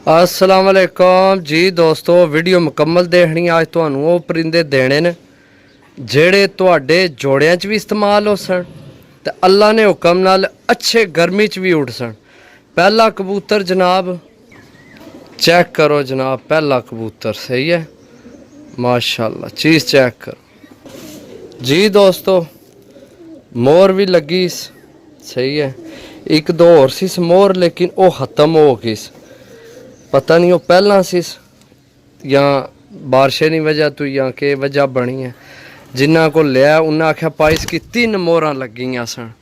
अस्सलाम वालेकुम जी दोस्तों, वीडियो मुकम्मल देखनी। आज तुहानू वो परिंदे देने ने जेड़े तुहाडे जोड़ियां च भी इस्तेमाल हो सन ते अल्लाह ने हुक्म नाल अच्छे गर्मी च भी उड़ सन। पहला कबूतर जनाब चेक करो जनाब, पहला कबूतर सही है माशाल्लाह, चीज़ चेक करो जी दोस्तों। मोर भी लगी सही है, एक दो और सी मोर लेकिन वो ख़त्म हो गई। पता नहीं वो पहला सी या बारिशें की वजह तो या के वजह बनी है। जिन्ना को लिया उन्हें आख्या भाई इसकी 3 मोहर लगियां सन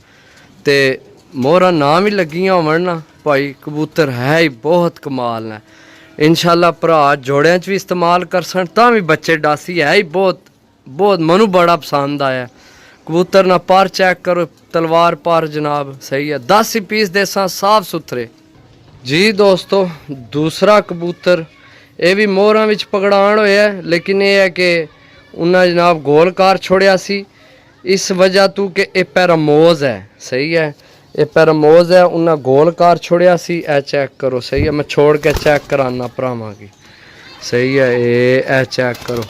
ते मोहर ना भी लगियां होवन ना भाई, कबूतर है ही बहुत कमाल ने। इंशाल्लाह भरा जोड़ियां च भी इस्तेमाल कर सन तां भी बच्चे डासी है ही बहुत बहुत, मनु बड़ा पसंद आया कबूतर। ना पर चेक करो, तलवार पर जनाब सही है, 10 ही पीस देसा साफ सुथरे जी दोस्तों। दूसरा कबूतर ये भी मोहरां विच पकड़ाण होया, लेकिन ये है कि उन्हें जनाब गोलकार छोड़िया सी इस वजह तो कि ये पैरामोज है सही है, ये पैरामोज है उन्हें गोलकार छोड़िया सी। ए चेक करो सही है, मैं छोड़ के चेक कराना भरावां की सही है। ये चेक करो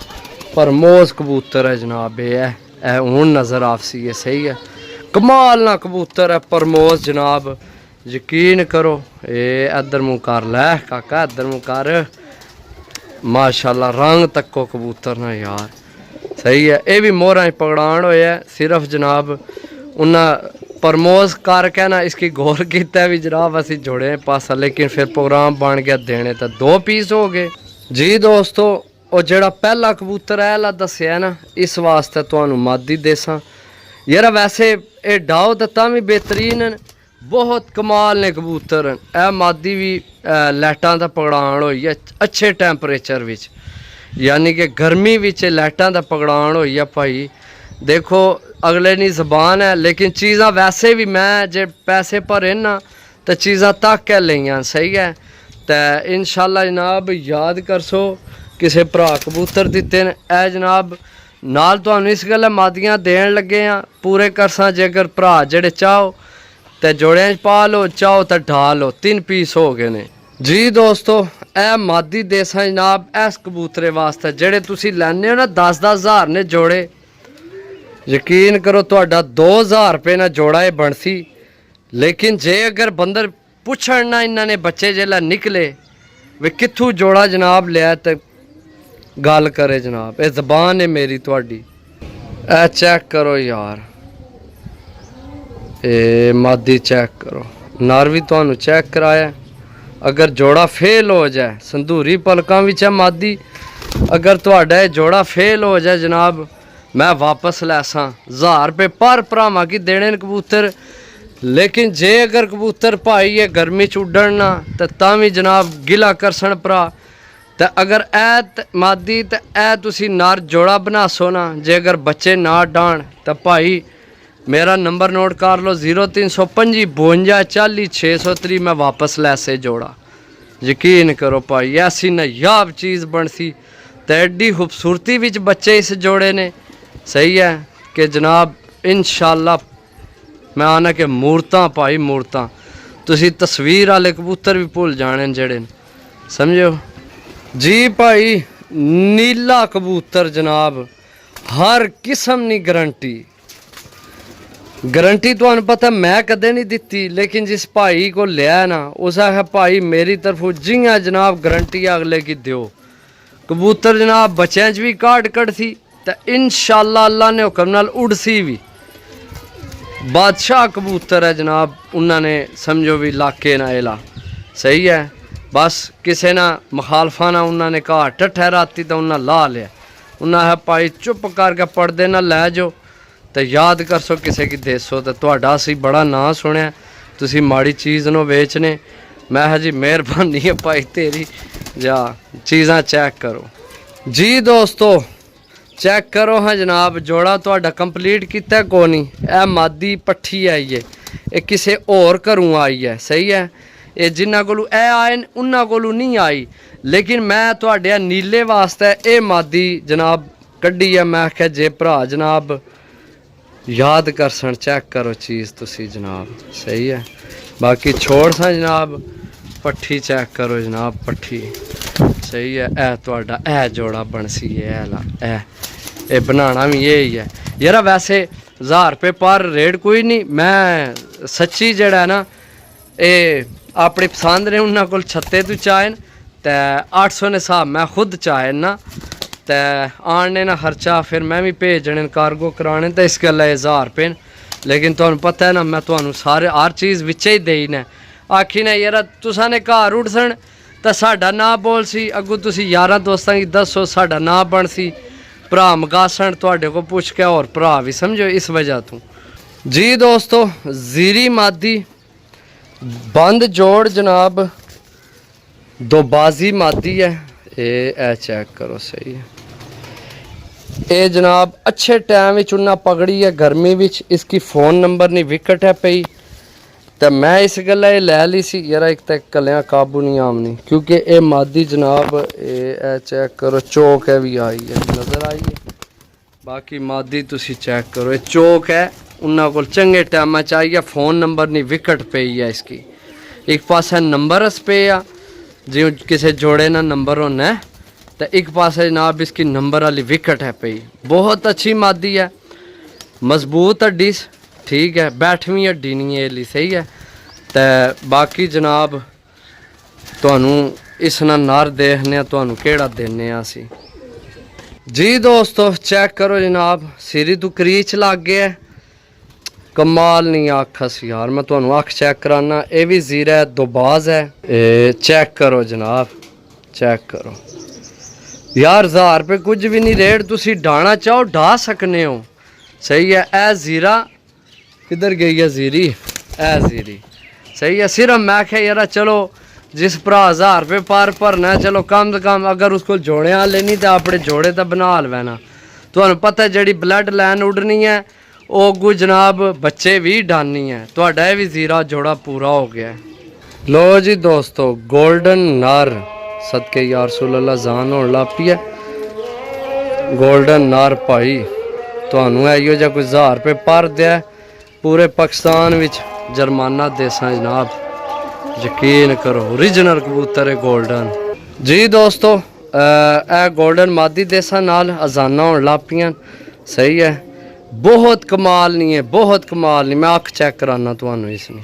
परमोज कबूतर है जनाब, ये है हूँ नज़र आपसी है सही है, कमाल ना कबूतर है परमोज जनाब, यकीन करो। ये इधर मुँह कर लै काका, इधर मुँह कर, माशाल्लाह रंग तको कबूतर ना यार सही है। ये भी मोहरा पकड़ाण होया सिर्फ जनाब उन्हें प्रमोज करके ना इसकी गौर किया भी जनाब असी जोड़े पासा, लेकिन फिर प्रोग्राम बन गया देने तो 2 पीस हो गए जी दोस्तों। और जड़ा पहला कबूतर है ला दसिया ना इस वास्ते तुहानू मादी देसा यार, वैसे ये डाओ तो भी बेहतरीन बहुत कमाल ने कबूतर। ए मादी भी लाइटां दा पकड़ाण होई है अच्छे टैंपरेचर विच, यानी कि गर्मी विच लाइटां दा पकड़ाण होई है भाई। देखो अगले नी जबान है, लेकिन चीज़ां वैसे भी मैं जे पैसे भरे ना तो चीज़ां तक के लियां सही है। तो इंशाल्लाह जनाब याद करसो किसे भरा कबूतर दिते ने ए जनाब, नाल तुहानू इस गल्ला मादियां देन लगे हैं पूरे करसा। जेकर भरा जेड़े चाहो तो जोड़ियां च पा लो, चाहो तो ढा लो, 3 पीस हो गए ने जी दोस्तों। ए मादी देसा जनाब इस कबूतरे वास्ते जेड़े तुसी लैने हो ना 10-10 हज़ार ने जोड़े, यकीन करो तुहाडा 2000 रुपये ना जोड़ा ये बनसी। लेकिन जे अगर बंदर पुछण ना इन्होंने बच्चे जेला निकले वे कित्थू जोड़ा जनाब लिया तो गल करे जनाब, ये जबान है मेरी तुहाडी। ए चेक करो यार, ये मादी चेक करो, नर भी तुहानू चेक कराया। अगर जोड़ा फेल हो जाए संधूरी पलकां विच है मादी, अगर तुहाडा ये जोड़ा फेल हो जाए जनाब मैं वापस लैसा 1000 रुपये पर भरावां की देने कबूतर। लेकिन जे अगर कबूतर भाई ये गर्मी च उड्डण ना तो तां जनाब गिला करसन भरा। तो अगर ए मादी तो ए तुसी नर जोड़ा बनासो ना, जे अगर बच्चे ना डाण तो भाई मेरा नंबर नोट कर लो 0325 52 40 603, मैं वापस लैसे जोड़ा। यकीन करो भाई ऐसी नायाब चीज़ बनसी तो एड्डी खूबसूरती विच बच्चे इस जोड़े ने सही है कि जनाब इंशाल्लाह मैं आना कि मूर्तां भाई मूर्तां, तुसी तस्वीर वाले कबूतर भी भुल जाने जेड़े समझो जी भाई। नीला कबूतर जनाब हर किस्म की गारंटी तुहानू पता मैं कदे नहीं दिती, लेकिन जिस भाई को लिया ना उस आखा भाई मेरी तरफों जियां जनाब गारंटी अगले की दियो। कबूतर जनाब बच्चों च भी काट कढ़सी तो इंशाल्लाह अल्लाह ने हुक्म नाल उड़सी भी। बादशाह कबूतर है जनाब, उन्होंने समझो भी लाके ना एला सही है। बस किसी ना मुखालफा ना उन्होंने कहा ठहराती तो उन्हें ला लिया, उन्हें भाई चुप करके पढ़ते ना लै जाओ तो याद कर सो किसी की देसो तो तुहाडा असी बड़ा नां सुनिया, तुसी माड़ी चीज़ नो बेचने। मैं जी मेहरबानी है भाई तेरी, जा चीज़ां चेक करो जी दोस्तों। चेक करो हाँ जनाब, जोड़ा तुहाडा कंप्लीट किया को नहीं। ए मादी पट्ठी आई है, ये किसी होर घरों आई है सही है, ये जिन्ना कोलू ए आए उन्ना कोलू नहीं आई। लेकिन मैं तुहाडे नीले वास्ते ये मादी जनाब कड्डी है। मैं आख्या जे भरा जनाब याद कर सन चेक करो चीज़ तुसी जनाब सही है। बाकी छोड़ सा जनाब पट्ठी चेक करो जनाब, पट्ठी सही है। ए तुहाडा ए जोड़ा बनसी है, ए बनाना भी यही है यार। वैसे 1000 रुपये पर रेट कोई नहीं, मैं सच्ची जड़ा है ना ये अपनी पसंद ने उन्होंने को 36 तो चाहे तो 800 ने हिसाब मैं खुद चाहे ना, तो आने ना खर्चा फिर मैं भी भेजने कार्गो कराने, तो इस गल्ला 1000 रुपये। लेकिन तुहानू पता है ना मैं तुहानू सारे हर चीज़ विच ही देई ने। आखी ने यार तुसा ने घर उठसन तो साडा ना बोल सी, अगू तुसी यारां दोस्तां की दसो साडा ना बन सी, भरा मगासन तुहाडे को पुछ के और भरा भी समझो इस वजह तो। जी दोस्तों जीरी मादी बंद जोड़ जनाब, दो बाजी मादी है, ये चेक करो सही है। ये जनाब अच्छे टाइम उन्ना पकड़ी है, गर्मी विच इसकी फ़ोन नंबर नहीं विकट है पई, तो मैं इस गल्ला लै ली सी यार। एक तो कलियां काबू नहीं आमनी, क्योंकि ये मादी जनाब ये चेक करो चौक है भी आई है, नज़र आई है। बाकी मादी तुसी चेक करो ये चौक है, उन्होंने को चंगे टाइम चाहिए, फ़ोन नंबर नहीं विकट पई है इसकी। एक पास नंबर अस पे आ जो किसी जोड़े ना नंबर होना है, तो एक पास जनाब इसकी नंबर वाली विकट है पई। बहुत अच्छी मादी है, मजबूत हड्डी ठीक है, बैठवीं हड्डी नहीं है सही है। तो बाकी जनाब तुहानू इस ना नर देखने तुहानू केड़ा देने असी। जी दोस्तों चेक करो जनाब, सिरी तो क्रीच लग गया, कमाल नहीं आखस यार। मैं तुहानू अख चेक कराना, ये भी जीरा है, दोबाज है, चेक करो जनाब, चेक करो यार। 1000 रुपये कुछ भी नहीं रेट, तुसी डाना चाहो डा सकने हो सही है। ए जीरा किधर गई है जीरी, ए जीरी सही है। सिर्फ मैं क्या यार चलो जिस भरा 1000 रुपये पर भरना है, चलो कम से कम अगर उसको जोड़े आ लेनी तो अपने जोड़े तो बना लैना। तुहानू पता है जी ब्लड लाइन उड़नी है वो अगू जनाब बच्चे भी डानी है। तुहाडा भी जीरा जोड़ा पूरा हो गया है। लो जी दोस्तों गोल्डन नर सदके यार रसूलुल्लाह जान होने लग पई है, गोल्डन नर भाई तुहानू इहो जिहा कोई 1000 रुपये पर दिया पूरे पाकिस्तान विच जुर्माना देसा जनाब, यकीन करो ओरिजिनल कबूतर है गोल्डन। जी दोस्तों ए गोल्डन मादी देसा नाल अजाना होने लग पियां सही है। बहुत कमाल नहीं है, बहुत कमाल नहीं, मैं अख चेक कराना तुहानू इसमें।